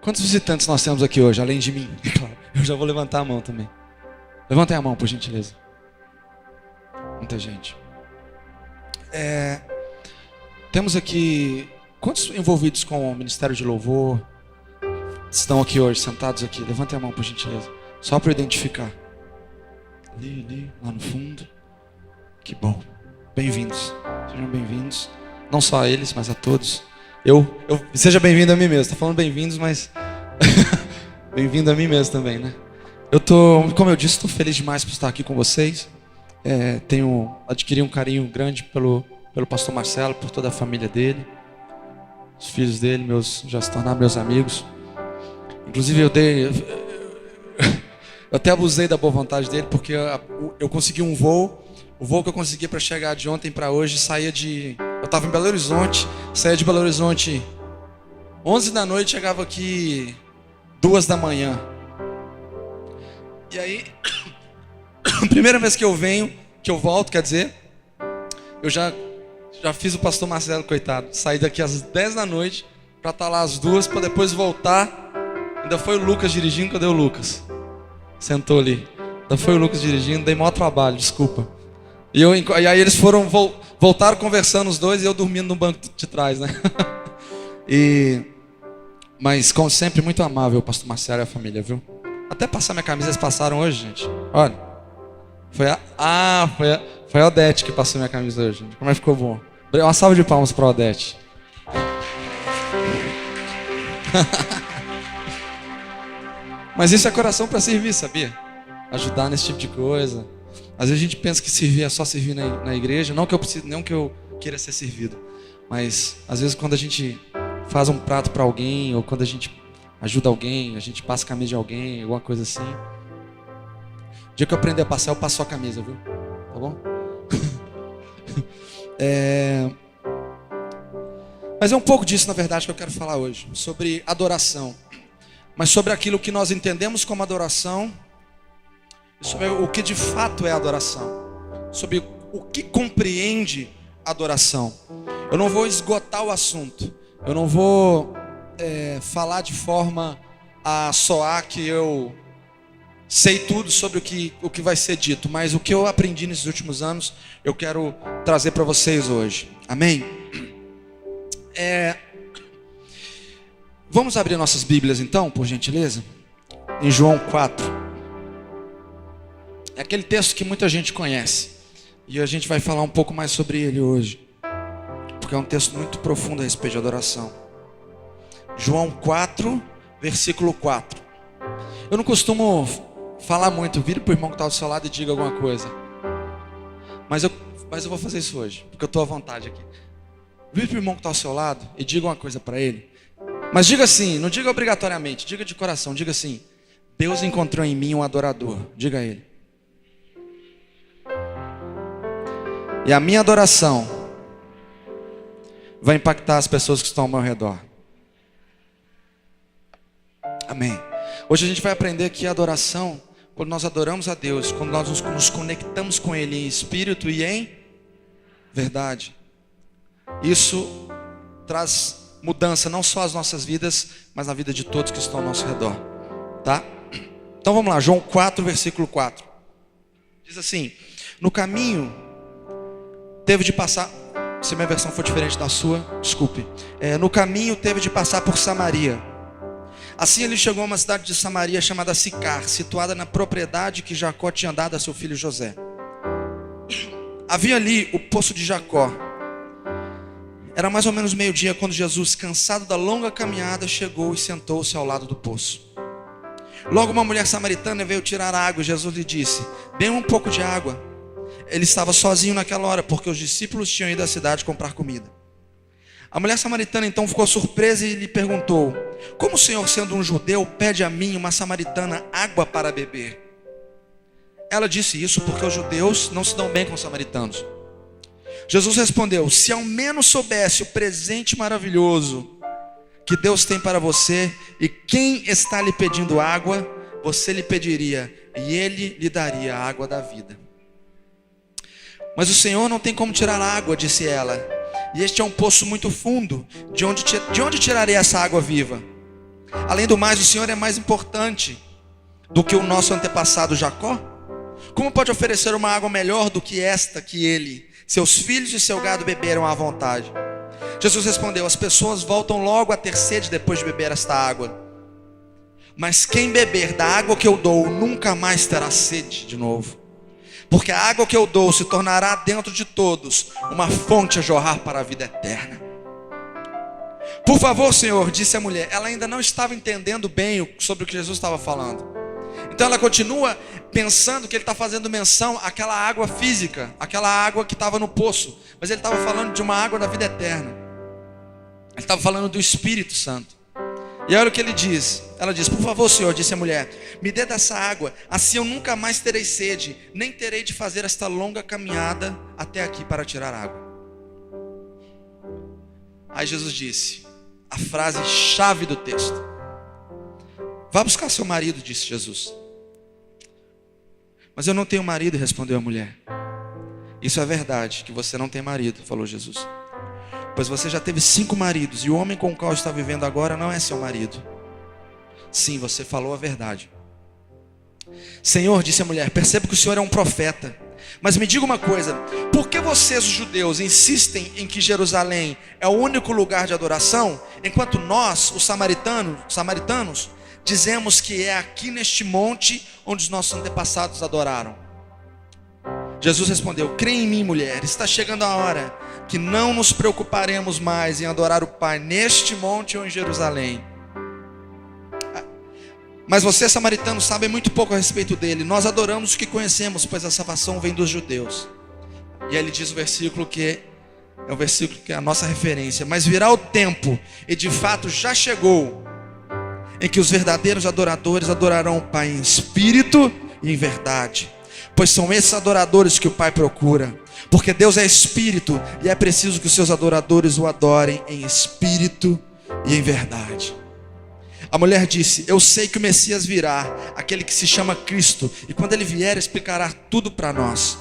Quantos visitantes nós temos aqui hoje, além de mim? Claro, eu já vou levantar a mão também. Levantem a mão, por gentileza. Muita gente. Temos aqui... Quantos envolvidos com o Ministério de Louvor estão aqui hoje, sentados aqui? Levantem a mão, por gentileza. Só para eu identificar. Ali, lá no fundo. Que bom. Bem-vindos. Sejam bem-vindos. Não só a eles, mas a todos. Seja bem-vindo a mim mesmo. Estou falando bem-vindos, mas... bem-vindo a mim mesmo também, né? Como eu disse, estou feliz demais por estar aqui com vocês. Adquiri um carinho grande pelo pastor Marcelo, por toda a família dele. Os filhos dele já se tornaram meus amigos. Inclusive eu até abusei da boa vontade dele, porque eu consegui um voo. O voo que eu consegui para chegar de ontem para hoje eu estava em Belo Horizonte, saía de Belo Horizonte 11 da noite, chegava aqui 2 da manhã. E aí, primeira vez que eu volto, quer dizer, eu já fiz o pastor Marcelo, coitado. Saí daqui às 10 da noite para estar lá às 2, para depois voltar. Ainda foi o Lucas dirigindo, cadê o Lucas? Sentou ali. Ainda foi o Lucas dirigindo, dei maior trabalho, desculpa. E aí eles voltaram conversando os dois e eu dormindo no banco de trás, né? Mas como sempre, muito amável o pastor Marcelo e a família, viu? Até passar minha camisa, eles passaram hoje, gente. Olha. Foi a Odete que passou minha camisa hoje, gente. Como é que ficou bom? Uma salva de palmas para a Odete. Mas isso é coração para servir, sabia? Ajudar nesse tipo de coisa. Às vezes a gente pensa que servir é só servir na igreja. Não que eu queira ser servido. Mas às vezes quando a gente faz um prato para alguém, ou quando a gente ajuda alguém, a gente passa a camisa de alguém, alguma coisa assim. O dia que eu aprender a passar, eu passo a camisa, viu? Tá bom? Mas é um pouco disso, na verdade, que eu quero falar hoje. Sobre adoração. Mas sobre aquilo que nós entendemos como adoração. E sobre o que de fato é adoração. Sobre o que compreende adoração. Eu não vou esgotar o assunto. Eu não vou falar de forma a soar que eu sei tudo sobre o que vai ser dito. Mas o que eu aprendi nesses últimos anos, eu quero trazer para vocês hoje. Amém? Vamos abrir nossas Bíblias então, por gentileza? Em João 4. É aquele texto que muita gente conhece. E a gente vai falar um pouco mais sobre ele hoje. Porque é um texto muito profundo a respeito de adoração. João 4, versículo 4. Eu não costumo falar muito. Vire para o irmão que está do seu lado e diga alguma coisa. Mas eu vou fazer isso hoje, porque eu estou à vontade aqui. Vire para o irmão que está ao seu lado e diga uma coisa para ele. Mas diga assim, não diga obrigatoriamente, diga de coração, diga assim: Deus encontrou em mim um adorador. Diga a ele. E a minha adoração vai impactar as pessoas que estão ao meu redor. Amém. Hoje a gente vai aprender que a adoração, quando nós adoramos a Deus, quando nós nos conectamos com Ele em espírito e em verdade, isso traz mudança não só às nossas vidas, mas na vida de todos que estão ao nosso redor. Tá? Então vamos lá, João 4, versículo 4. Diz assim: no caminho teve de passar... Se minha versão for diferente da sua, desculpe. No caminho teve de passar por Samaria. Assim ele chegou a uma cidade de Samaria chamada Sicar, situada na propriedade que Jacó tinha dado a seu filho José. Havia ali o poço de Jacó. Era mais ou menos meio-dia quando Jesus, cansado da longa caminhada, chegou e sentou-se ao lado do poço. Logo uma mulher samaritana veio tirar água e Jesus lhe disse: beba um pouco de água. Ele estava sozinho naquela hora, porque os discípulos tinham ido à cidade comprar comida. A mulher samaritana então ficou surpresa e lhe perguntou: como o Senhor, sendo um judeu, pede a mim, uma samaritana, água para beber? Ela disse isso porque os judeus não se dão bem com os samaritanos. Jesus respondeu: se ao menos soubesse o presente maravilhoso que Deus tem para você e quem está lhe pedindo água, você lhe pediria e ele lhe daria a água da vida. Mas o Senhor não tem como tirar água, disse ela, e este é um poço muito fundo. De onde tirarei essa água viva? Além do mais, o Senhor é mais importante do que o nosso antepassado Jacó? Como pode oferecer uma água melhor do que esta que ele, seus filhos e seu gado beberam à vontade? Jesus respondeu: as pessoas voltam logo a ter sede depois de beber esta água. Mas quem beber da água que eu dou nunca mais terá sede de novo. Porque a água que eu dou se tornará dentro de todos uma fonte a jorrar para a vida eterna. Por favor, Senhor, disse a mulher. Ela ainda não estava entendendo bem sobre o que Jesus estava falando. Então ela continua pensando que ele está fazendo menção àquela água física, aquela água que estava no poço. Mas ele estava falando de uma água da vida eterna. Ele estava falando do Espírito Santo. E olha o que ele diz. Ela diz: por favor, Senhor, disse a mulher, me dê dessa água, assim eu nunca mais terei sede, nem terei de fazer esta longa caminhada até aqui para tirar água. Aí Jesus disse a frase chave do texto: vá buscar seu marido, disse Jesus. Mas eu não tenho marido, respondeu a mulher. Isso é verdade, que você não tem marido, falou Jesus. Pois você já teve 5 maridos, e o homem com o qual está vivendo agora não é seu marido. Sim, você falou a verdade. Senhor, disse a mulher, percebo que o Senhor é um profeta. Mas me diga uma coisa, por que vocês, os judeus, insistem em que Jerusalém é o único lugar de adoração, enquanto nós, os samaritanos, dizemos que é aqui neste monte onde os nossos antepassados adoraram? Jesus respondeu: crê em mim, mulher, está chegando a hora que não nos preocuparemos mais em adorar o Pai neste monte ou em Jerusalém. Mas vocês, samaritanos, sabem muito pouco a respeito dele. Nós adoramos o que conhecemos, pois a salvação vem dos judeus. E aí ele diz o versículo que é o versículo que é a nossa referência: mas virá o tempo, e de fato já chegou, em que os verdadeiros adoradores adorarão o Pai em espírito e em verdade, pois são esses adoradores que o Pai procura. Porque Deus é espírito, e é preciso que os seus adoradores o adorem em espírito e em verdade. A mulher disse: eu sei que o Messias virá, aquele que se chama Cristo, e quando ele vier explicará tudo para nós.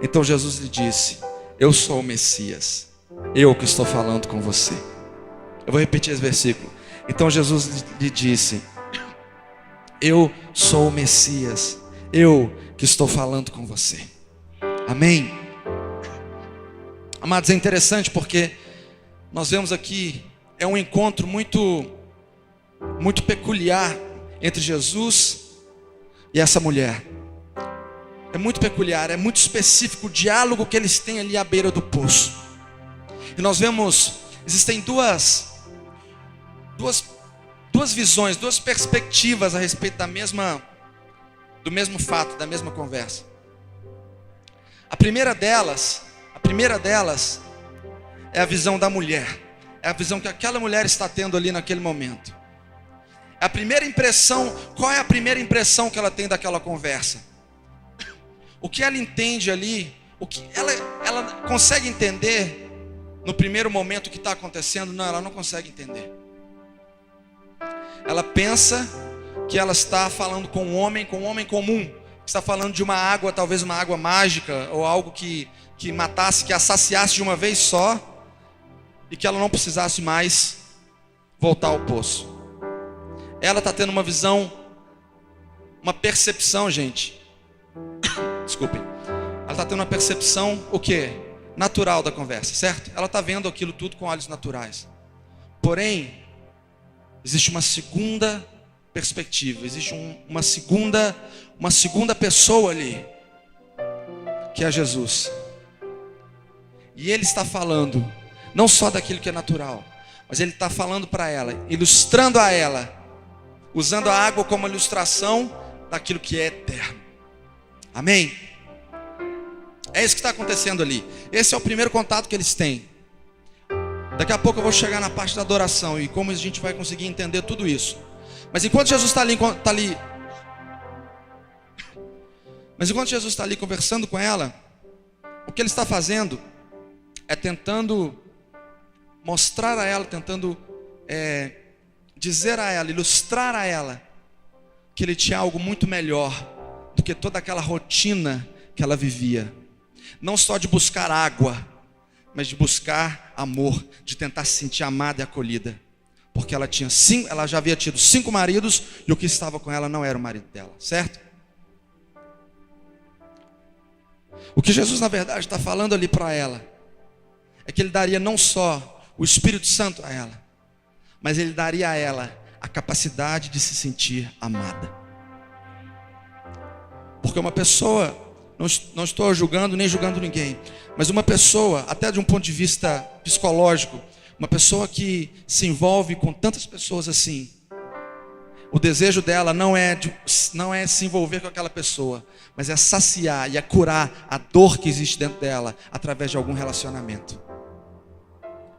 Então Jesus lhe disse: eu sou o Messias, eu que estou falando com você. Eu vou repetir esse versículo. Então Jesus lhe disse: eu sou o Messias, eu que estou falando com você. Amém? Amados, é interessante porque nós vemos aqui, é um encontro muito peculiar entre Jesus e essa mulher. É muito peculiar, é muito específico o diálogo que eles têm ali à beira do poço. E nós vemos, existem duas visões, duas perspectivas a respeito do mesmo fato, da mesma conversa. A primeira delas é a visão da mulher. É a visão que aquela mulher está tendo ali naquele momento. A primeira impressão, qual é a primeira impressão que ela tem daquela conversa? O que ela entende ali, o que ela consegue entender no primeiro momento o que está acontecendo? Não, ela não consegue entender. Ela pensa que ela está falando com um homem comum, que está falando de uma água, talvez uma água mágica, ou algo que matasse, que a saciasse de uma vez só, e que ela não precisasse mais voltar ao poço. Ela está tendo uma visão, uma percepção, gente. Desculpem. Ela está tendo uma percepção, o quê? Natural da conversa, certo? Ela está vendo aquilo tudo com olhos naturais. Porém, existe uma segunda perspectiva, existe uma segunda pessoa ali, que é Jesus. E ele está falando não só daquilo que é natural, mas ele está falando para ela, ilustrando a ela, usando a água como ilustração daquilo que é eterno. Amém? É isso que está acontecendo ali. Esse é o primeiro contato que eles têm. Daqui a pouco eu vou chegar na parte da adoração e como a gente vai conseguir entender tudo isso. Mas enquanto Jesus está ali conversando com ela, o que ele está fazendo é tentando mostrar a ela, tentando dizer a ela, ilustrar a ela, que ele tinha algo muito melhor do que toda aquela rotina que ela vivia. Não só de buscar água, mas de buscar amor, de tentar se sentir amada e acolhida. Porque ela já havia tido 5 maridos e o que estava com ela não era o marido dela, certo? O que Jesus na verdade está falando ali para ela é que Ele daria não só o Espírito Santo a ela, mas Ele daria a ela a capacidade de se sentir amada. Porque uma pessoa, não estou julgando nem julgando ninguém, mas uma pessoa, até de um ponto de vista psicológico, uma pessoa que se envolve com tantas pessoas assim, o desejo dela não é se envolver com aquela pessoa, mas é saciar e é curar a dor que existe dentro dela através de algum relacionamento.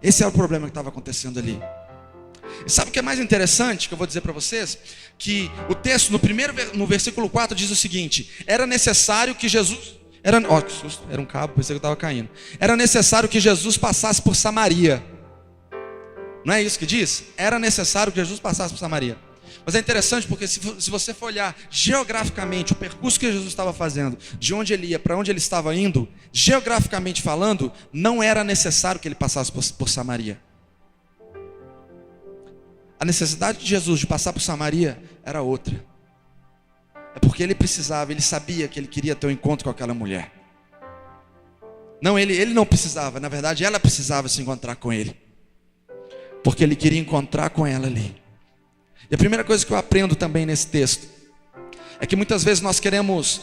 Esse é o problema que estava acontecendo ali. E sabe o que é mais interessante que eu vou dizer para vocês? Que o texto no versículo 4 diz o seguinte: era necessário que Jesus... que susto, era um cabo, pensei que eu estava caindo. Era necessário que Jesus passasse por Samaria. Não é isso que diz? Era necessário que Jesus passasse por Samaria. Mas é interessante porque se você for olhar geograficamente o percurso que Jesus estava fazendo, de onde ele ia, para onde ele estava indo, geograficamente falando, não era necessário que ele passasse por Samaria. A necessidade de Jesus de passar por Samaria era outra. É porque ele sabia que ele queria ter um encontro com aquela mulher. Não, ele não precisava, na verdade ela precisava se encontrar com ele. Porque ele queria encontrar com ela ali. E a primeira coisa que eu aprendo também nesse texto é que muitas vezes nós queremos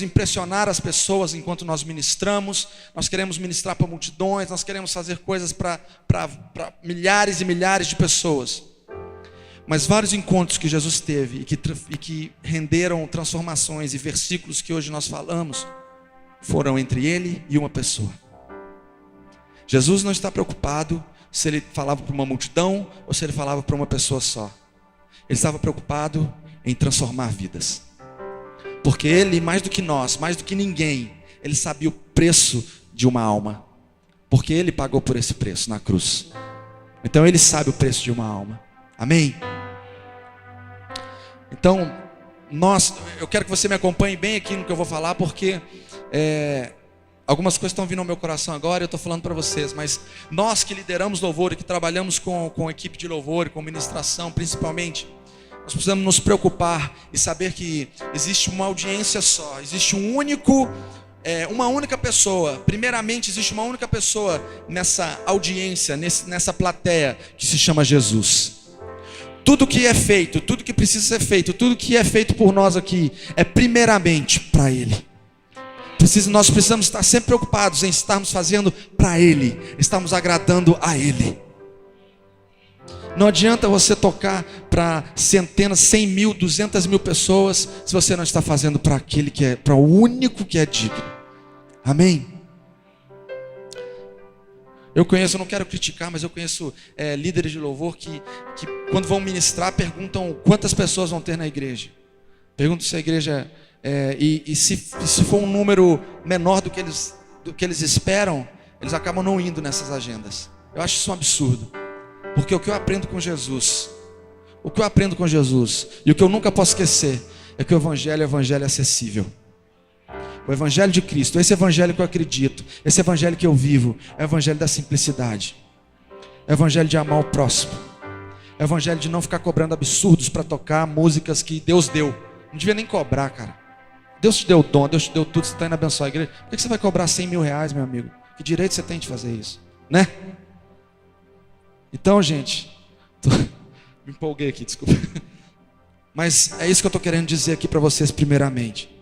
impressionar as pessoas enquanto nós ministramos, nós queremos ministrar para multidões, nós queremos fazer coisas para milhares e milhares de pessoas. Mas vários encontros que Jesus teve e que renderam transformações e versículos que hoje nós falamos, foram entre ele e uma pessoa. Jesus não está preocupado se ele falava para uma multidão ou se ele falava para uma pessoa só. Ele estava preocupado em transformar vidas. Porque ele, mais do que nós, mais do que ninguém, ele sabia o preço de uma alma. Porque ele pagou por esse preço na cruz. Então ele sabe o preço de uma alma. Amém? Então, eu quero que você me acompanhe bem aqui no que eu vou falar, porque algumas coisas estão vindo ao meu coração agora e eu estou falando para vocês, mas nós que lideramos louvor e que trabalhamos com equipe de louvor e com ministração principalmente, nós precisamos nos preocupar e saber que existe uma audiência só, existe uma única pessoa, primeiramente existe uma única pessoa nessa audiência, nessa plateia que se chama Jesus. Tudo que é feito, tudo que precisa ser feito, tudo que é feito por nós aqui é primeiramente para Ele. Nós precisamos estar sempre preocupados em estarmos fazendo para Ele, estamos agradando a Ele. Não adianta você tocar para centenas, 100 mil, 200 mil pessoas, se você não está fazendo para para o único que é digno. Amém? Eu não quero criticar, mas eu conheço líderes de louvor que quando vão ministrar perguntam quantas pessoas vão ter na igreja. Perguntam se a igreja se for um número menor do que eles esperam, eles acabam não indo nessas agendas. Eu acho isso um absurdo. Porque o que eu aprendo com Jesus, e o que eu nunca posso esquecer, é que o evangelho é evangelho acessível. O evangelho de Cristo, esse evangelho que eu acredito, esse evangelho que eu vivo, é o evangelho da simplicidade. É o evangelho de amar o próximo. É o evangelho de não ficar cobrando absurdos para tocar músicas que Deus deu. Não devia nem cobrar, cara. Deus te deu o dom, Deus te deu tudo, você está indo abençoar a igreja. Por que você vai cobrar 100 mil reais, meu amigo? Que direito você tem de fazer isso? Né? Então, gente, me empolguei aqui, desculpa. Mas é isso que eu estou querendo dizer aqui para vocês primeiramente.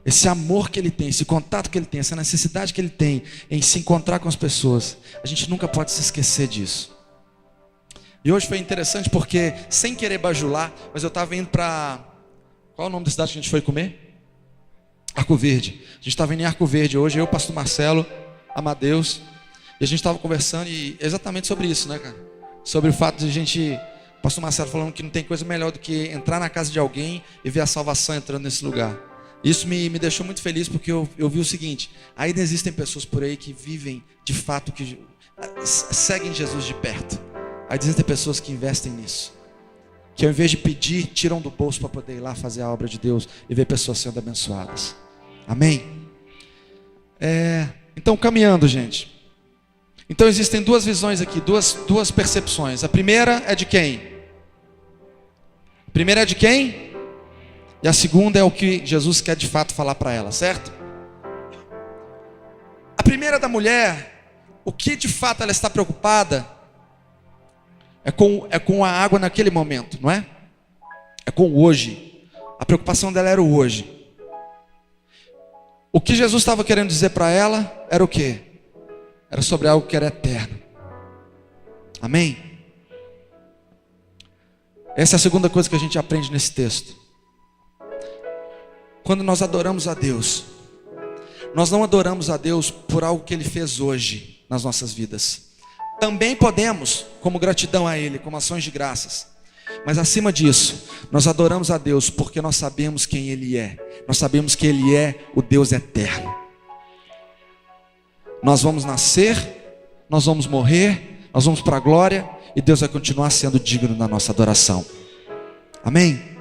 Esse amor que ele tem, esse contato que ele tem, essa necessidade que ele tem em se encontrar com as pessoas, a gente nunca pode se esquecer disso. E hoje foi interessante porque, sem querer bajular, mas eu estava indo para... Qual é o nome da cidade que a gente foi comer? Arco Verde. A gente estava indo em Arco Verde hoje, eu, o pastor Marcelo, Amadeus, e a gente estava conversando exatamente sobre isso, né, cara? Sobre o fato de o pastor Marcelo falando que não tem coisa melhor do que entrar na casa de alguém e ver a salvação entrando nesse lugar. Isso me deixou muito feliz porque eu vi o seguinte: ainda existem pessoas por aí que vivem de fato, que seguem Jesus de perto. Ainda existem pessoas que investem nisso, que ao invés de pedir, tiram do bolso para poder ir lá fazer a obra de Deus e ver pessoas sendo abençoadas. Amém? Então, caminhando, gente, Então existem duas visões aqui, duas percepções. A primeira é de quem? A primeira é de quem? E a segunda é o que Jesus quer de fato falar para ela, certo? A primeira da mulher, o que de fato ela está preocupada é com a água naquele momento, não é? É com o hoje. A preocupação dela era o hoje. O que Jesus estava querendo dizer para ela era o quê? Era sobre algo que era eterno. Amém? Essa é a segunda coisa que a gente aprende nesse texto. Quando nós adoramos a Deus, nós não adoramos a Deus por algo que Ele fez hoje nas nossas vidas. Também podemos, como gratidão a Ele, como ações de graças. Mas acima disso, nós adoramos a Deus porque nós sabemos quem Ele é. Nós sabemos que Ele é o Deus eterno. Nós vamos nascer, nós vamos morrer, nós vamos para a glória e Deus vai continuar sendo digno da nossa adoração. Amém?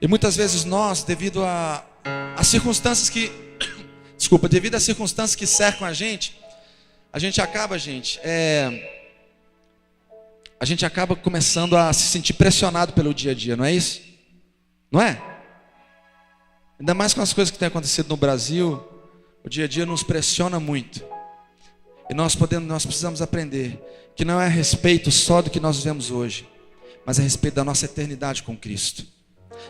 E muitas vezes nós, devido às circunstâncias devido às circunstâncias que cercam a gente acaba, a gente acaba começando a se sentir pressionado pelo dia a dia, não é isso? Não é? Ainda mais com as coisas que têm acontecido no Brasil, o dia a dia nos pressiona muito. E nós precisamos aprender que não é a respeito só do que nós vivemos hoje, mas é a respeito da nossa eternidade com Cristo.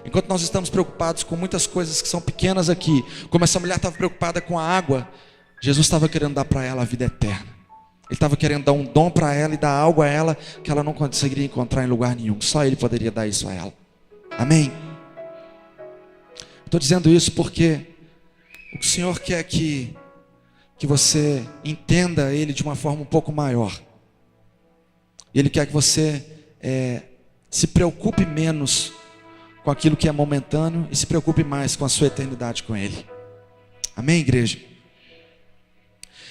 Enquanto nós estamos preocupados com muitas coisas que são pequenas aqui, como essa mulher estava preocupada com a água, Jesus estava querendo dar para ela a vida eterna. Ele estava querendo dar um dom para ela e dar algo a ela que ela não conseguiria encontrar em lugar nenhum. Só Ele poderia dar isso a ela. Amém? Estou dizendo isso porque o Senhor quer que você entenda Ele de uma forma um pouco maior. Ele quer que você se preocupe menos com aquilo que é momentâneo e se preocupe mais com a sua eternidade com Ele. Amém, igreja?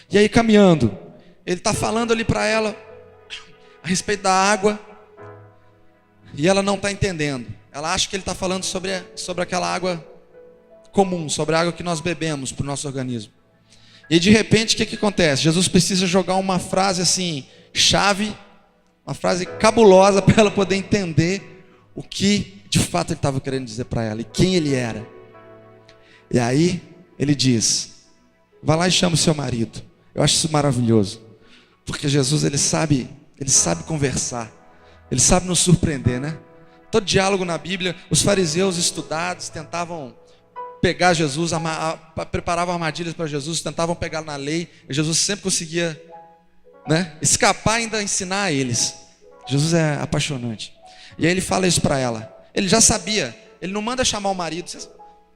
E aí, caminhando, Ele está falando ali para ela a respeito da água e ela não está entendendo. Ela acha que Ele está falando sobre aquela água comum, sobre a água que nós bebemos para o nosso organismo. E de repente, o que acontece? Jesus precisa jogar uma frase assim, chave, uma frase cabulosa para ela poder entender o que de fato Ele estava querendo dizer para ela e quem Ele era. E aí Ele diz: vá lá e chama o seu marido. Eu acho isso maravilhoso, porque Jesus ele sabe conversar, Ele sabe nos surpreender, né? Todo diálogo na Bíblia, os fariseus estudados tentavam pegar Jesus, preparavam armadilhas para Jesus, tentavam pegar na lei, e Jesus sempre conseguia, né, escapar e ainda ensinar a eles. Jesus é apaixonante. E aí Ele fala isso para ela. Ele já sabia. Ele não manda chamar o marido.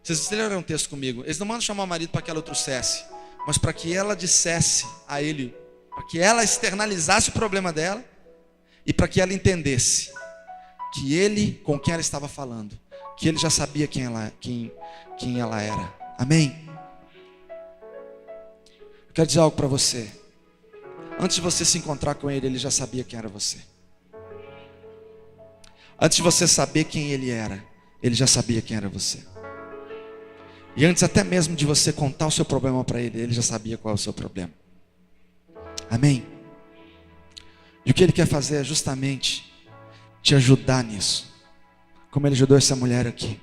Vocês leram um texto comigo. Eles não mandam chamar o marido para que ela o trouxesse, mas para que ela dissesse a ele, para que ela externalizasse o problema dela e para que ela entendesse que ele, com quem ela estava falando, que ele já sabia quem ela era. Amém? Eu quero dizer algo para você. Antes de você se encontrar com ele, ele já sabia quem era você. Antes de você saber quem ele era, ele já sabia quem era você. E antes até mesmo de você contar o seu problema para ele, ele já sabia qual é o seu problema. Amém? E o que ele quer fazer é justamente te ajudar nisso, como ele ajudou essa mulher aqui.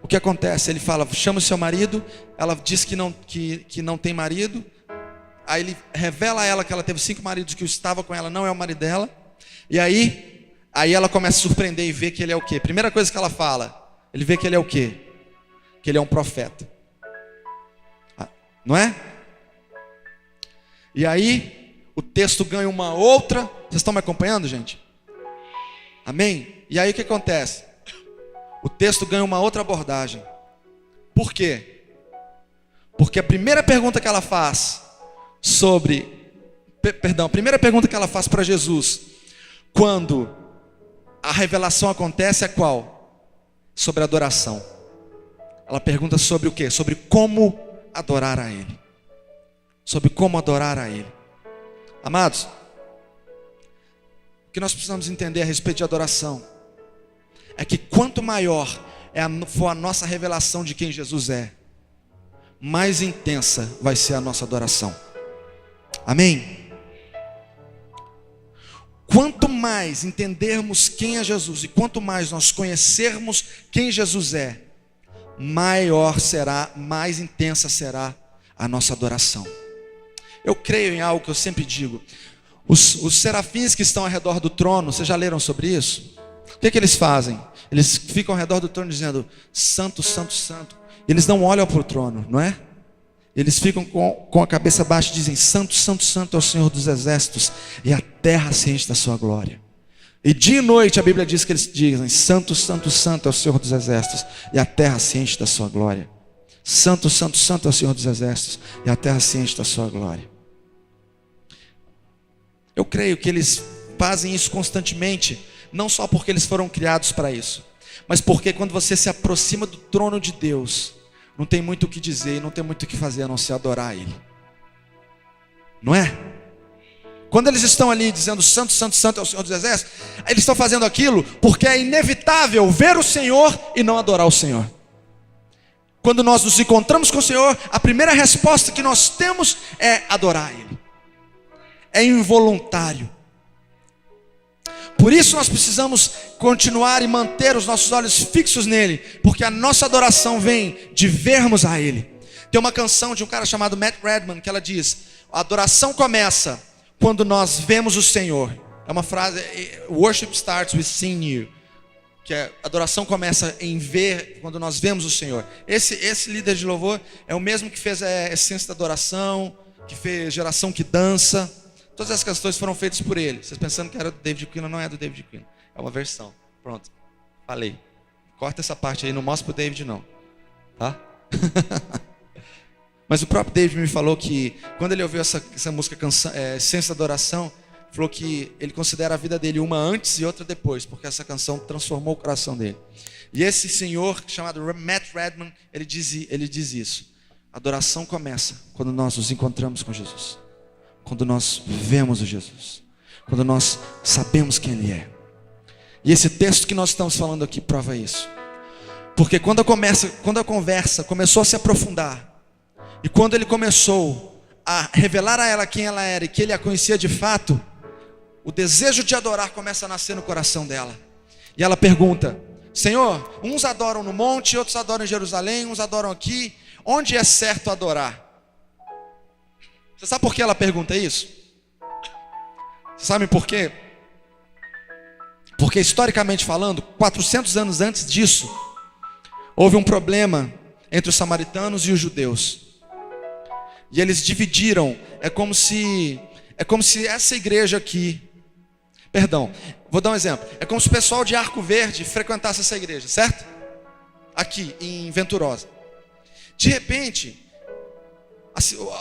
O que acontece? Ele fala: chama o seu marido. Ela diz que não tem marido. Aí ele revela a ela que ela teve 5 maridos, que o estava com ela não é o marido dela. E aí ela começa a surpreender e vê que ele é o quê? Primeira coisa que ela fala, ele vê que ele é o quê? Que ele é um profeta. Não é? E aí o texto ganha uma outra. Vocês estão me acompanhando, gente? Amém? E aí o que acontece? O texto ganha uma outra abordagem. Por quê? Porque a primeira pergunta que ela faz a primeira pergunta que ela faz para Jesus, quando a revelação acontece, é qual? Sobre adoração. Ela pergunta sobre o quê? Sobre como adorar a Ele. Sobre como adorar a Ele. Amados, o que nós precisamos entender a respeito de adoração é que quanto maior for a nossa revelação de quem Jesus é, mais intensa vai ser a nossa adoração. Amém? Quanto mais entendermos quem é Jesus e quanto mais nós conhecermos quem Jesus é, maior será, mais intensa será a nossa adoração. Eu creio em algo que eu sempre digo. Os serafins que estão ao redor do trono, vocês já leram sobre isso? O que eles fazem? Eles ficam ao redor do trono dizendo: santo, santo, santo. Eles não olham para o trono, não é? Eles ficam com a cabeça baixa e dizem: santo, santo, santo é o Senhor dos exércitos, e a terra se enche da sua glória. E dia e noite a Bíblia diz que eles dizem: santo, santo, santo é o Senhor dos exércitos, e a terra se enche da sua glória. Santo, santo, santo é o Senhor dos exércitos, e a terra se enche da sua glória. Eu creio que eles fazem isso constantemente, não só porque eles foram criados para isso, mas porque quando você se aproxima do trono de Deus, não tem muito o que dizer, não tem muito o que fazer a não ser adorar Ele. Não é? Quando eles estão ali dizendo santo, santo, santo é o Senhor dos exércitos, eles estão fazendo aquilo porque é inevitável ver o Senhor e não adorar o Senhor. Quando nós nos encontramos com o Senhor, a primeira resposta que nós temos é adorar Ele. É involuntário. Por isso nós precisamos continuar e manter os nossos olhos fixos nele, porque a nossa adoração vem de vermos a Ele. Tem uma canção de um cara chamado Matt Redman que ela diz: a adoração começa quando nós vemos o Senhor. É uma frase: worship starts with seeing you. Que a adoração começa em ver, quando nós vemos o Senhor. Esse líder de louvor é o mesmo que fez a essência da adoração, que fez Geração que Dança. Todas as canções foram feitas por ele. Vocês pensando que era do David Quinn, não é do David Quinn. É uma versão. Pronto. Falei. Corta essa parte aí, não mostra pro David não. Tá? Mas o próprio David me falou que quando ele ouviu essa música, Essência da Adoração, falou que ele considera a vida dele uma antes e outra depois, porque essa canção transformou o coração dele. E esse senhor, chamado Matt Redman, ele diz isso: a adoração começa quando nós nos encontramos com Jesus, quando nós vemos o Jesus, quando nós sabemos quem Ele é. E esse texto que nós estamos falando aqui prova isso. Porque quando a conversa começou a se aprofundar, e quando ele começou a revelar a ela quem ela era e que ele a conhecia de fato, o desejo de adorar começa a nascer no coração dela. E ela pergunta: Senhor, uns adoram no monte, outros adoram em Jerusalém, uns adoram aqui, onde é certo adorar? Você sabe por que ela pergunta isso? Você sabe por quê? Porque historicamente falando, 400 anos antes disso, houve um problema entre os samaritanos e os judeus. E eles dividiram. É como se essa igreja aqui, perdão, vou dar um exemplo. É como se o pessoal de Arco Verde frequentasse essa igreja, certo? Aqui em Venturosa. De repente,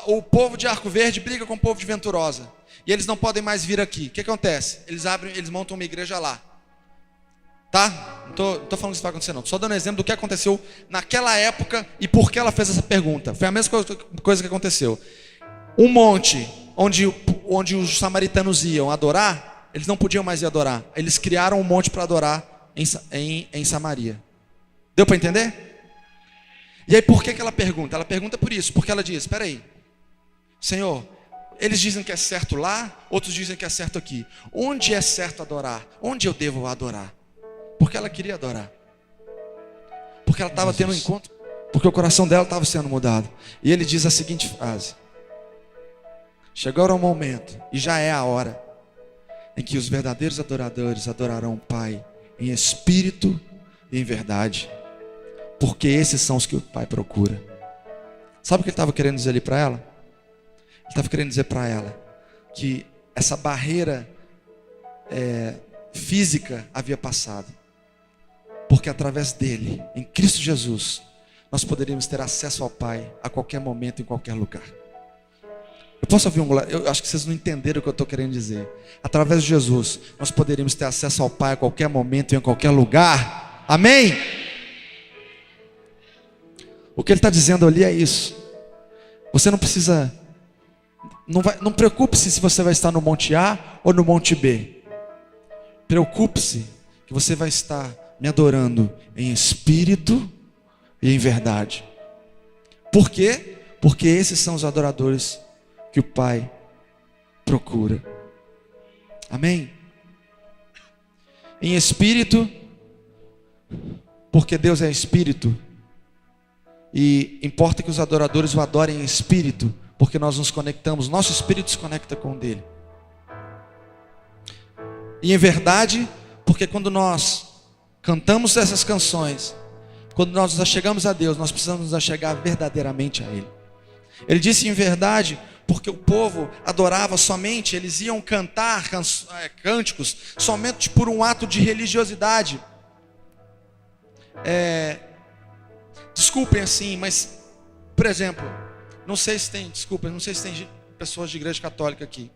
o povo de Arco Verde briga com o povo de Venturosa, e eles não podem mais vir aqui. O que acontece? Eles montam uma igreja lá. Tá? Não estou falando que isso vai acontecer não. Só dando um exemplo do que aconteceu naquela época e por que ela fez essa pergunta. Foi a mesma coisa que aconteceu. Um monte onde os samaritanos iam adorar, eles não podiam mais ir adorar. Eles criaram um monte para adorar em Samaria. Deu para entender? E aí por que ela pergunta? Ela pergunta por isso, porque ela diz: espera aí, Senhor, eles dizem que é certo lá, outros dizem que é certo aqui. Onde é certo adorar? Onde eu devo adorar? Porque ela queria adorar. Porque ela estava tendo um encontro, porque o coração dela estava sendo mudado. E ele diz a seguinte frase: chegou o momento, e já é a hora, em que os verdadeiros adoradores adorarão o Pai em espírito e em verdade, porque esses são os que o Pai procura. Sabe o que ele estava querendo dizer ali para ela? Ele estava querendo dizer para ela que essa barreira física havia passado, porque através dele, em Cristo Jesus, nós poderíamos ter acesso ao Pai a qualquer momento, em qualquer lugar. Eu posso ouvir eu acho que vocês não entenderam o que eu estou querendo dizer. Através de Jesus, nós poderíamos ter acesso ao Pai a qualquer momento e em qualquer lugar. Amém? O que ele está dizendo ali é isso. Você não precisa, não preocupe-se se você vai estar no monte A ou no monte B. Preocupe-se que você vai estar me adorando em espírito e em verdade. Por quê? Porque esses são os adoradores que o Pai procura. Amém? em espírito, porque Deus é espírito. E importa que os adoradores o adorem em espírito, porque nós nos conectamos, nosso espírito se conecta com o dele. E em verdade, porque quando nós cantamos essas canções, quando nós nos achegamos a Deus, nós precisamos nos achegar verdadeiramente a Ele. Ele disse em verdade, porque o povo adorava somente, eles iam cantar cânticos somente por um ato de religiosidade. Desculpem assim, mas, por exemplo, não sei se tem pessoas de igreja católica aqui,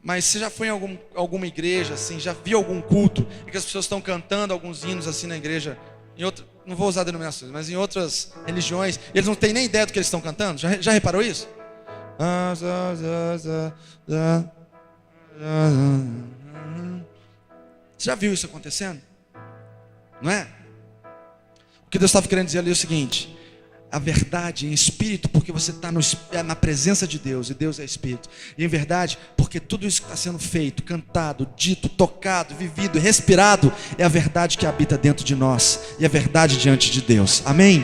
mas você já foi em alguma igreja, assim, já viu algum culto, em que as pessoas estão cantando alguns hinos assim na igreja, não vou usar denominações, mas em outras religiões, e eles não têm nem ideia do que eles estão cantando? Já reparou isso? Você já viu isso acontecendo? Não é? O que Deus estava querendo dizer ali é o seguinte: a verdade em espírito, porque você está na presença de Deus, e Deus é espírito. E em verdade, porque tudo isso que está sendo feito, cantado, dito, tocado, vivido, respirado, é a verdade que habita dentro de nós, e a verdade diante de Deus. Amém?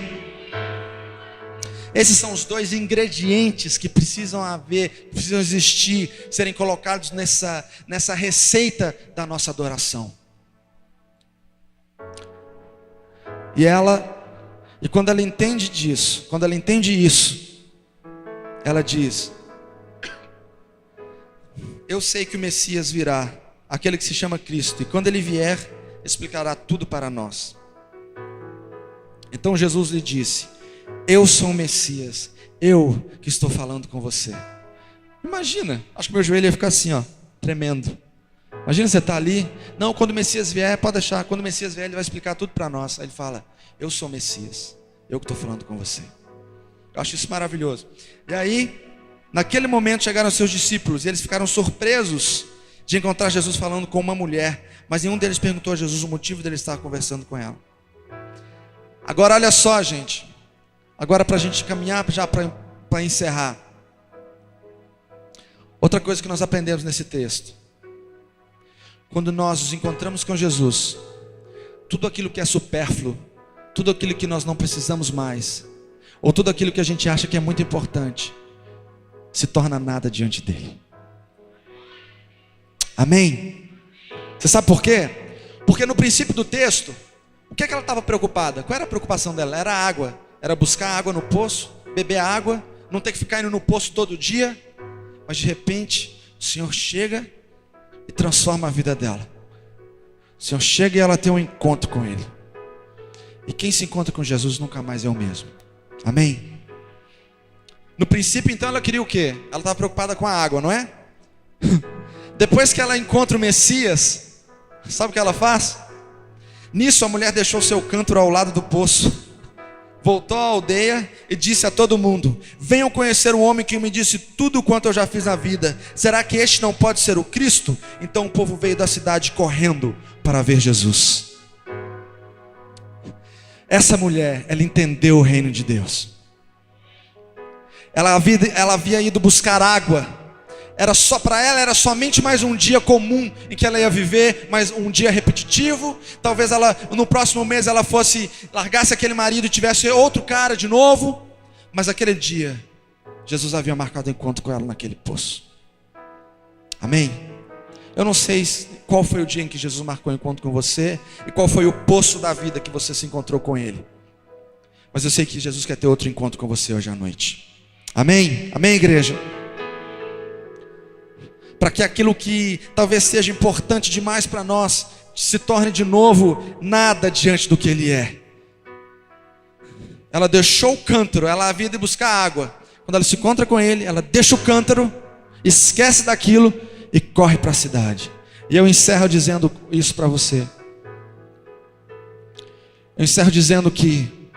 Esses são os dois ingredientes que precisam existir, serem colocados nessa receita da nossa adoração. E quando ela entende disso, quando ela entende isso, ela diz: eu sei que o Messias virá, aquele que se chama Cristo, e quando ele vier, explicará tudo para nós. Então Jesus lhe disse: eu sou o Messias, eu que estou falando com você. Imagina, acho que meu joelho ia ficar assim, ó, tremendo. Imagina você estar ali, não, quando o Messias vier, pode deixar, quando o Messias vier, ele vai explicar tudo para nós. Aí ele fala: eu sou o Messias, eu que estou falando com você. Eu acho isso maravilhoso. E aí, naquele momento chegaram seus discípulos, e eles ficaram surpresos de encontrar Jesus falando com uma mulher, mas nenhum deles perguntou a Jesus o motivo dele estar conversando com ela. Agora olha só, gente, agora para a gente caminhar já para encerrar, outra coisa que nós aprendemos nesse texto: quando nós nos encontramos com Jesus, tudo aquilo que é supérfluo, tudo aquilo que nós não precisamos mais, ou tudo aquilo que a gente acha que é muito importante, se torna nada diante dele. Amém? Você sabe por quê? Porque no princípio do texto, o que é que ela estava preocupada? Qual era a preocupação dela? Era a água, era buscar água no poço, beber água, não ter que ficar indo no poço todo dia. Mas de repente, o Senhor chega e transforma a vida dela. O Senhor chega e ela tem um encontro com Ele. E quem se encontra com Jesus nunca mais é o mesmo. Amém? No princípio, então, ela queria o quê? Ela estava preocupada com a água, não é? Depois que ela encontra o Messias, sabe o que ela faz? Nisso a mulher deixou seu cântaro ao lado do poço, voltou à aldeia e disse a todo mundo: venham conhecer um homem que me disse tudo quanto eu já fiz na vida. Será que este não pode ser o Cristo? Então o povo veio da cidade correndo para ver Jesus. Essa mulher, ela entendeu o reino de Deus. Ela havia ido buscar água. Para ela era somente mais um dia comum em que ela ia viver, mais um dia repetitivo. Talvez no próximo mês ela largasse aquele marido e tivesse outro cara de novo. Mas aquele dia, Jesus havia marcado encontro com ela naquele poço. Amém? Eu não sei qual foi o dia em que Jesus marcou encontro com você, e qual foi o poço da vida que você se encontrou com Ele. Mas eu sei que Jesus quer ter outro encontro com você hoje à noite. Amém? Amém, igreja? Para que aquilo que talvez seja importante demais para nós se torne de novo nada diante do que Ele é. Ela deixou o cântaro, ela havia de buscar água. Quando ela se encontra com Ele, ela deixa o cântaro, esquece daquilo e corre para a cidade. E eu encerro dizendo isso para você. Eu encerro dizendo que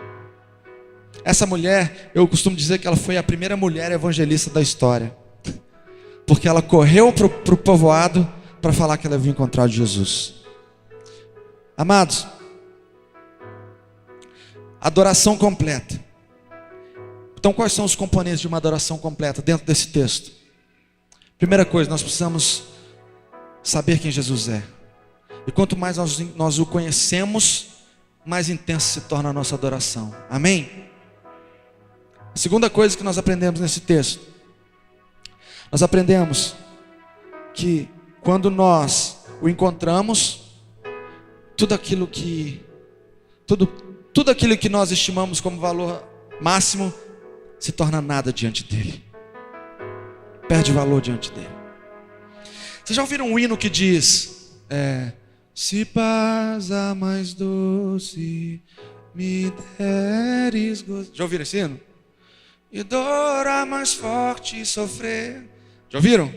essa mulher, eu costumo dizer que ela foi a primeira mulher evangelista da história. Porque ela correu para o povoado para falar que ela havia encontrado Jesus. Amados, adoração completa. Então quais são os componentes de uma adoração completa dentro desse texto? Primeira coisa, nós precisamos saber quem Jesus é. E quanto mais nós o conhecemos, mais intensa se torna a nossa adoração. Amém? A segunda coisa que nós aprendemos nesse texto, nós aprendemos que quando nós o encontramos, tudo aquilo que nós estimamos como valor máximo se torna nada diante dele. Perde valor diante dele. Vocês já ouviram um hino que diz: se paz a mais doce me deres gozo. Já ouviram esse hino? E dor a mais forte sofrer. Já ouviram?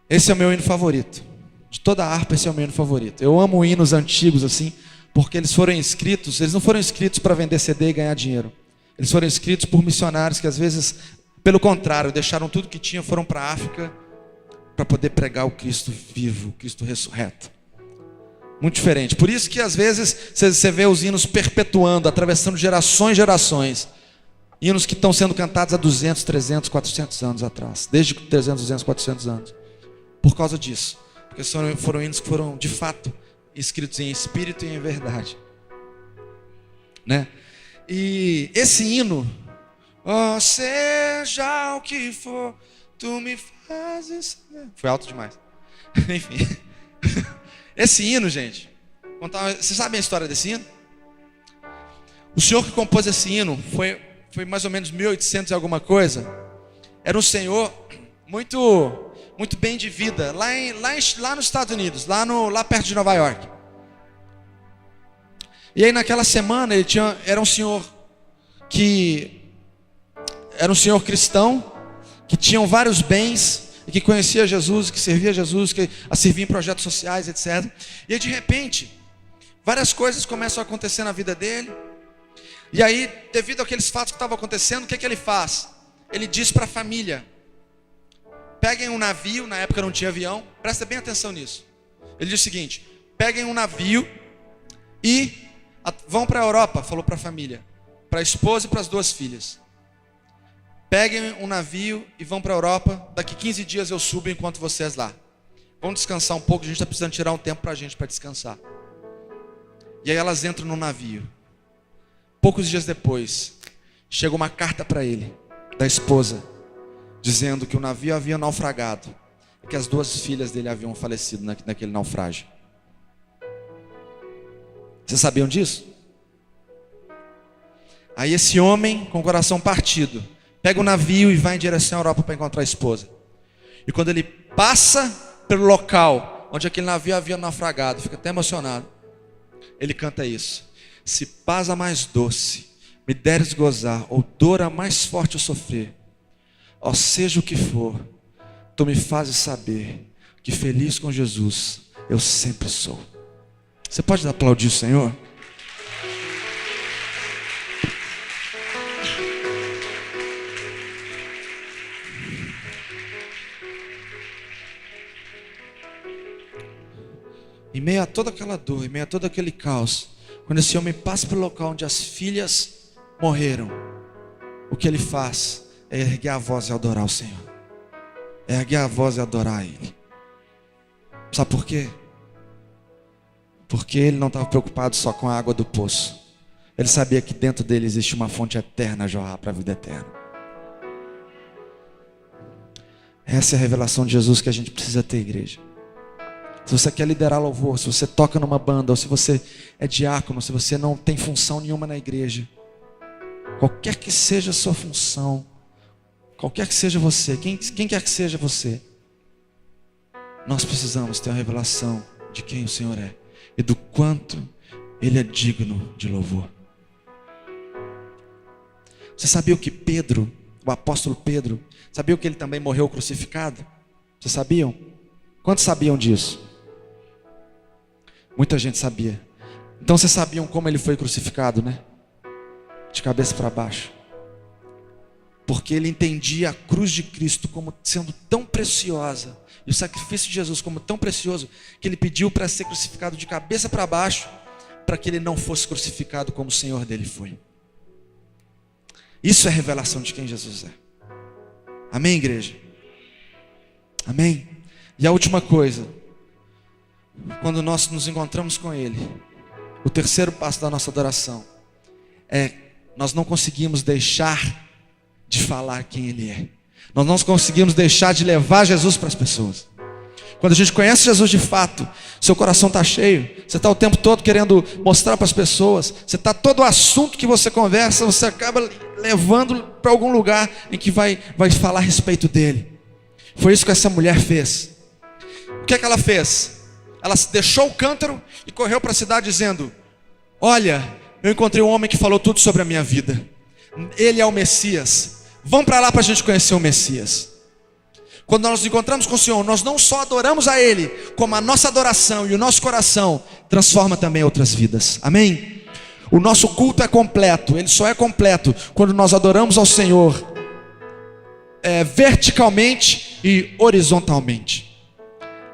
Esse é o meu hino favorito. De toda a harpa, esse é o meu hino favorito. Eu amo hinos antigos assim, porque eles não foram escritos para vender CD e ganhar dinheiro. Eles foram escritos por missionários que às vezes, pelo contrário, deixaram tudo que tinham, foram para a África para poder pregar o Cristo vivo, o Cristo ressurreto. Muito diferente. Por isso que às vezes você vê os hinos perpetuando, atravessando gerações e gerações. Hinos que estão sendo cantados há 200, 300, 400 anos atrás. Desde 300, 200, 400 anos. Por causa disso. Porque foram hinos que foram de fato escritos em espírito e em verdade. Né? E esse hino, seja o que for, tu me fazes saber. Foi alto demais. Enfim. Esse hino, gente, vocês sabem a história desse hino? O senhor que compôs esse hino foi mais ou menos 1800 e alguma coisa. Era um senhor muito bem de vida, lá nos Estados Unidos, lá perto de Nova York. E aí naquela semana era um senhor cristão, que tinha vários bens, e que conhecia Jesus, que servia Jesus, que servia em projetos sociais, etc. E aí de repente, várias coisas começam a acontecer na vida dele. E aí, devido àqueles fatos que estavam acontecendo, o que ele faz? Ele diz para a família: peguem um navio, na época não tinha avião, presta bem atenção nisso. Ele diz o seguinte: peguem um navio e vão para a Europa, falou para a família, para a esposa e para as 2 filhas. Peguem um navio e vão para a Europa, daqui 15 dias eu subo enquanto vocês lá. Vão descansar um pouco, a gente está precisando tirar um tempo para a gente, para descansar. E aí elas entram no navio. Poucos dias depois, chega uma carta para ele, da esposa, dizendo que o navio havia naufragado e que as 2 filhas dele haviam falecido naquele naufrágio. Vocês sabiam disso? Aí esse homem, com o coração partido, pega o navio e vai em direção à Europa para encontrar a esposa. E quando ele passa pelo local onde aquele navio havia naufragado, fica até emocionado, ele canta isso: se paz a mais doce me deres gozar, ou dor a mais forte eu sofrer, ó seja o que for, tu me fazes saber que feliz com Jesus eu sempre sou. Você pode aplaudir o Senhor? Em meio a toda aquela dor, em meio a todo aquele caos, quando esse homem passa pelo local onde as filhas morreram, o que ele faz é erguer a voz e adorar o Senhor. É erguer a voz e adorar Ele. Sabe por quê? Porque ele não estava preocupado só com a água do poço. Ele sabia que dentro dele existe uma fonte eterna a jorrar para a vida eterna. Essa é a revelação de Jesus que a gente precisa ter, igreja. Se você quer liderar louvor, se você toca numa banda, ou se você é diácono, se você não tem função nenhuma na igreja, qualquer que seja a sua função, qualquer que seja você, quem quer que seja você, nós precisamos ter uma revelação de quem o Senhor é e do quanto Ele é digno de louvor. Você sabia que Pedro, o apóstolo Pedro, sabia que ele também morreu crucificado? Vocês sabiam? Quantos sabiam disso? Muita gente sabia. Então vocês sabiam como ele foi crucificado, né? De cabeça para baixo. Porque ele entendia a cruz de Cristo como sendo tão preciosa, e o sacrifício de Jesus como tão precioso, que ele pediu para ser crucificado de cabeça para baixo, para que ele não fosse crucificado como o Senhor dele foi. Isso é a revelação de quem Jesus é. Amém, igreja? Amém? E a última coisa, quando nós nos encontramos com Ele, o terceiro passo da nossa adoração é: nós não conseguimos deixar de falar quem Ele é. Nós não conseguimos deixar de levar Jesus para as pessoas. Quando a gente conhece Jesus de fato, seu coração está cheio, você está o tempo todo querendo mostrar para as pessoas, você está todo o assunto que você conversa, você acaba levando para algum lugar em que vai falar a respeito dele. Foi isso que essa mulher fez. O que é que ela fez? Ela deixou o cântaro e correu para a cidade dizendo: olha, eu encontrei um homem que falou tudo sobre a minha vida. Ele é o Messias. Vamos para lá para a gente conhecer o Messias. Quando nós nos encontramos com o Senhor, nós não só adoramos a Ele, como a nossa adoração e o nosso coração transforma também outras vidas. Amém? O nosso culto é completo. Ele só é completo quando nós adoramos ao Senhor verticalmente e horizontalmente.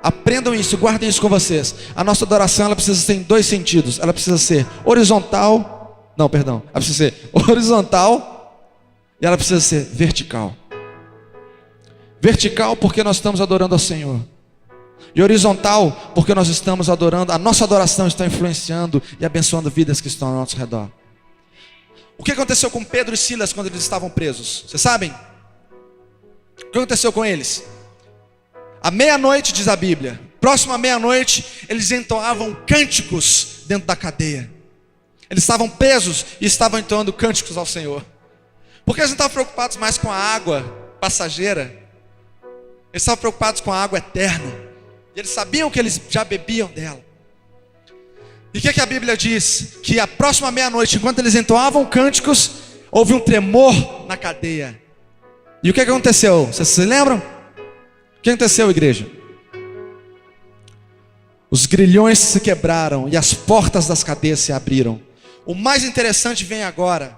Aprendam isso, guardem isso com vocês. A nossa adoração, ela precisa ser em dois sentidos. Ela precisa ser horizontal. Não, perdão. Ela precisa ser horizontal e ela precisa ser vertical. Vertical porque nós estamos adorando ao Senhor. E horizontal porque nós estamos adorando. A nossa adoração está influenciando e abençoando vidas que estão ao nosso redor. O que aconteceu com Pedro e Silas quando eles estavam presos? Vocês sabem? O que aconteceu com eles? À meia-noite, diz a Bíblia, próximo à meia-noite, eles entoavam cânticos dentro da cadeia. Eles estavam presos e estavam entoando cânticos ao Senhor. Porque eles não estavam preocupados mais com a água passageira. Eles estavam preocupados com a água eterna. E eles sabiam que eles já bebiam dela. E o que a Bíblia diz? Que à próxima meia-noite, enquanto eles entoavam cânticos, houve um tremor na cadeia. E o que aconteceu? Vocês se lembram? O que aconteceu, igreja? Os grilhões se quebraram e as portas das cadeias se abriram. O mais interessante vem agora.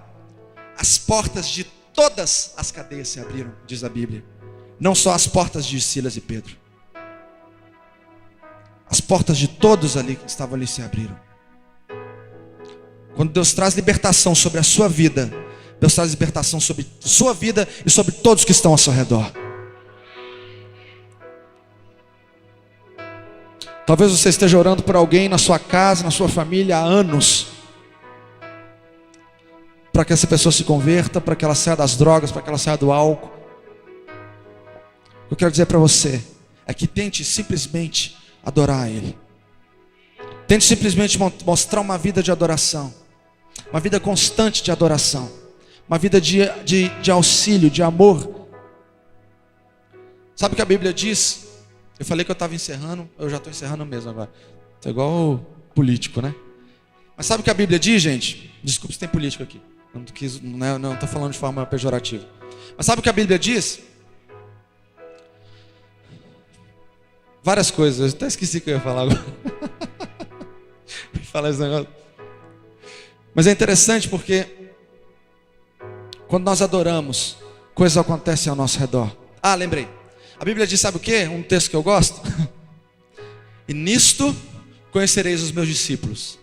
As portas de todas as cadeias se abriram, diz a Bíblia. Não só as portas de Silas e Pedro. As portas de todos ali que estavam ali se abriram. Quando Deus traz libertação sobre a sua vida, Deus traz libertação sobre a sua vida e sobre todos que estão ao seu redor. Talvez você esteja orando por alguém na sua casa, na sua família há anos, para que essa pessoa se converta, para que ela saia das drogas, para que ela saia do álcool. Eu quero dizer para você é que tente simplesmente adorar a Ele. Tente simplesmente mostrar uma vida de adoração, uma vida constante de adoração, uma vida de auxílio, de amor. Sabe o que a Bíblia diz? Eu falei que eu estava encerrando, eu já estou encerrando mesmo agora. Estou igual o político, né? Mas sabe o que a Bíblia diz, gente? Desculpe se tem político aqui. Não estou falando de forma pejorativa. Mas sabe o que a Bíblia diz? Várias coisas, eu até esqueci o que eu ia falar agora. Falar esse negócio. Mas é interessante porque quando nós adoramos, coisas acontecem ao nosso redor. Ah, lembrei. A Bíblia diz, sabe o quê? Um texto que eu gosto. E nisto conhecereis os meus discípulos.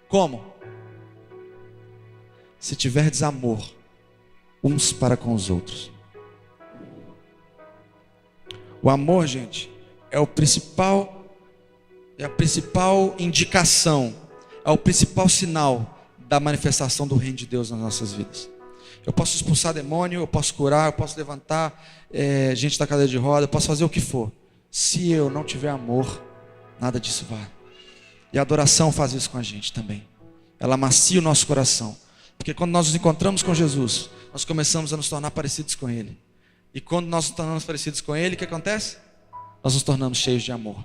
Como? Se tiverdes amor uns para com os outros. O amor, gente, é a principal indicação, é o principal sinal da manifestação do reino de Deus nas nossas vidas. Eu posso expulsar demônio, eu posso curar, eu posso levantar gente da cadeira de roda, eu posso fazer o que for. Se eu não tiver amor, nada disso vale. E a adoração faz isso com a gente também. Ela amacia o nosso coração. Porque quando nós nos encontramos com Jesus, nós começamos a nos tornar parecidos com Ele. E quando nós nos tornamos parecidos com Ele, o que acontece? Nós nos tornamos cheios de amor.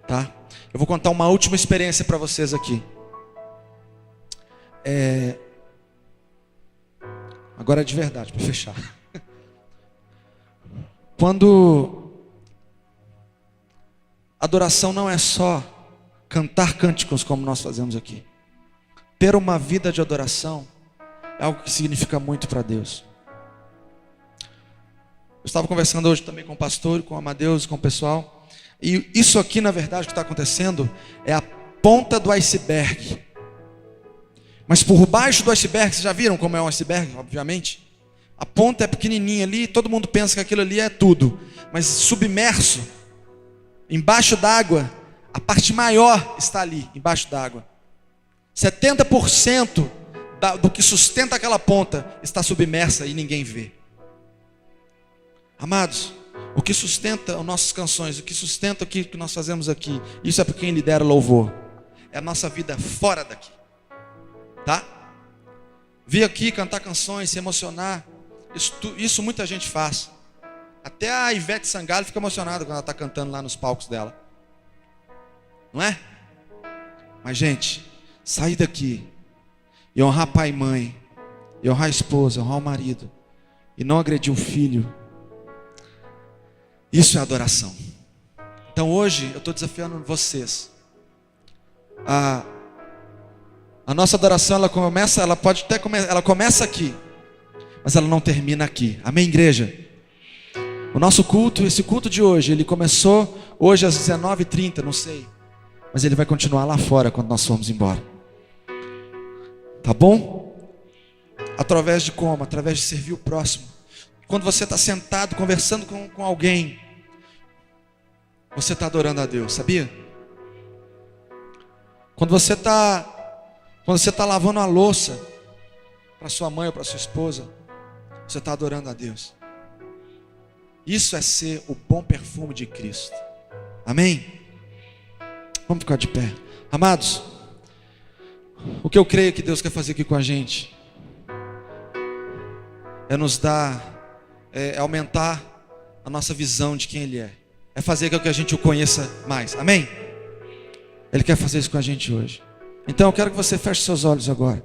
Tá? Eu vou contar uma última experiência para vocês aqui. Agora é de verdade, para fechar. Quando adoração não é só cantar cânticos como nós fazemos aqui. Ter uma vida de adoração é algo que significa muito para Deus. Eu estava conversando hoje também com o pastor, com o Amadeus, com o pessoal. E isso aqui, na verdade, o que está acontecendo é a ponta do iceberg. Mas por baixo do iceberg, vocês já viram como é um iceberg, obviamente? A ponta é pequenininha ali, todo mundo pensa que aquilo ali é tudo. Mas submerso, embaixo d'água, A parte maior está ali, embaixo d'água. 70% do que sustenta aquela ponta está submersa e ninguém vê. Amados, o que sustenta as nossas canções, o que sustenta o que nós fazemos aqui, isso é para quem lidera louvor. É a nossa vida fora daqui. Tá? Vir aqui cantar canções, se emocionar, isso muita gente faz. Até a Ivete Sangalo fica emocionada quando ela está cantando lá nos palcos dela. Não é? Mas gente, sair daqui e honrar pai e mãe, e honrar a esposa, honrar o marido, e não agredir o filho, isso é adoração. Então hoje eu estou desafiando vocês. A nossa adoração, ela começa aqui, mas ela não termina aqui. Amém, igreja? O nosso culto, esse culto de hoje, ele começou hoje às 19h30, não sei, mas ele vai continuar lá fora quando nós formos embora. Tá bom? Através de como? Através de servir o próximo. Quando você está sentado conversando com alguém, você está adorando a Deus, sabia? Quando você está lavando a louça para sua mãe ou para sua esposa, você está adorando a Deus. Isso é ser o bom perfume de Cristo. Amém? Vamos ficar de pé. Amados, o que eu creio que Deus quer fazer aqui com a gente é nos dar, aumentar a nossa visão de quem Ele é. É fazer com que a gente o conheça mais. Amém? Ele quer fazer isso com a gente hoje. Então eu quero que você feche seus olhos agora.